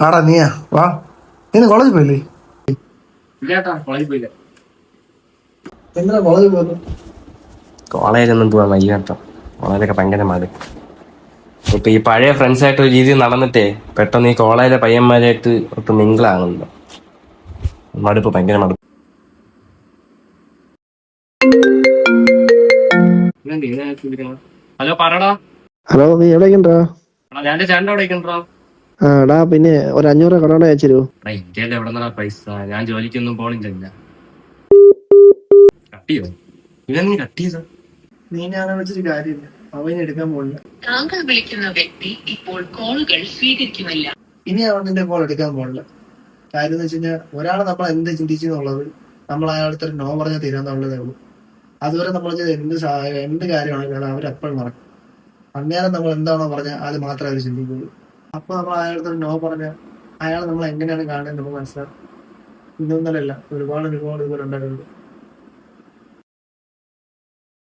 ആടാ നീയാ വാ. നീ കോളേജിൽ പോയില്ലേ? ഇല്ലാട്ടാ, കോളേജിൽ പോയില്ല. എന്തിനാ കോളേജിൽ പോയത്? കോളേജൊന്നും പോവാൻ വയ്യ കേട്ടോ. കോളേജൊക്കെ ഭയങ്കര മതി. ഇപ്പൊ ഈ പഴയ ഫ്രണ്ട്സായിട്ട് ഒരു രീതിയിൽ നടന്നിട്ടേ പെട്ടെന്ന് ഈ കോളേജിലെ പയ്യന്മാരായിട്ട് ഒട്ടും മിങ്കിളാകുന്നുണ്ടോ. മടുപ്പ്, ഭയങ്കര മടുപ്പ്. ഹലോ പറടാ. ഹലോ, നീ എവിടേക്കുണ്ടാ? ഞാൻ ചേട്ടൻ്റെ അവിടെ ഇരിക്കണ്ടാ. ആ എടാ, പിന്നെ ഒരു 500 കടോടെ അയച്ചു. ഇന്ത്യയിൽ എവിടെ നിന്നാ പൈസ? ഞാൻ ജോലിക്കൊന്നും പോണില്ല. കട്ടിയോ? ഇതെന്നി കട്ട് ചെയ്ത? നീ ഞാൻ വെച്ചൊരു കാര്യമില്ല, അവന് എടുക്കാൻ പോണില്ല. താങ്കൾ വിളിക്കുന്ന വ്യക്തി ഇപ്പോൾ കോളുകൾ സ്വീകരിക്കുന്നില്ല. ഇനി അവൻ നിന്റെ കോൾ എടുക്കാൻ പോണില്ല. കാര്യം എന്ന് വെച്ച് കഴിഞ്ഞാൽ ഒരാളെ നമ്മൾ എന്ത് ചിന്തിച്ചു എന്നുള്ളത് നമ്മൾ അയാളടുത്തൊരു നോ പറഞ്ഞാൽ തീരാന്നുള്ളതേ ഉള്ളൂ. അതുവരെ നമ്മൾ ചെയ്ത് എന്ത് കാര്യമാണെങ്കിലും അവരെപ്പോഴും നടക്കും. അന്നേരം നമ്മൾ എന്താണോ പറഞ്ഞാൽ അത് മാത്രമേ അവർ ചിന്തിക്കുള്ളൂ. അപ്പൊ നമ്മൾ അയാളടുത്തൊരു നോ പറഞ്ഞാൽ അയാൾ നമ്മൾ എങ്ങനെയാണ് കാണുന്നത് നമുക്ക് മനസ്സിലാക്കും. ഇതൊന്നല്ല, ഒരുപാട് ഇതുപോലെ ഉണ്ടായിട്ടുണ്ട്.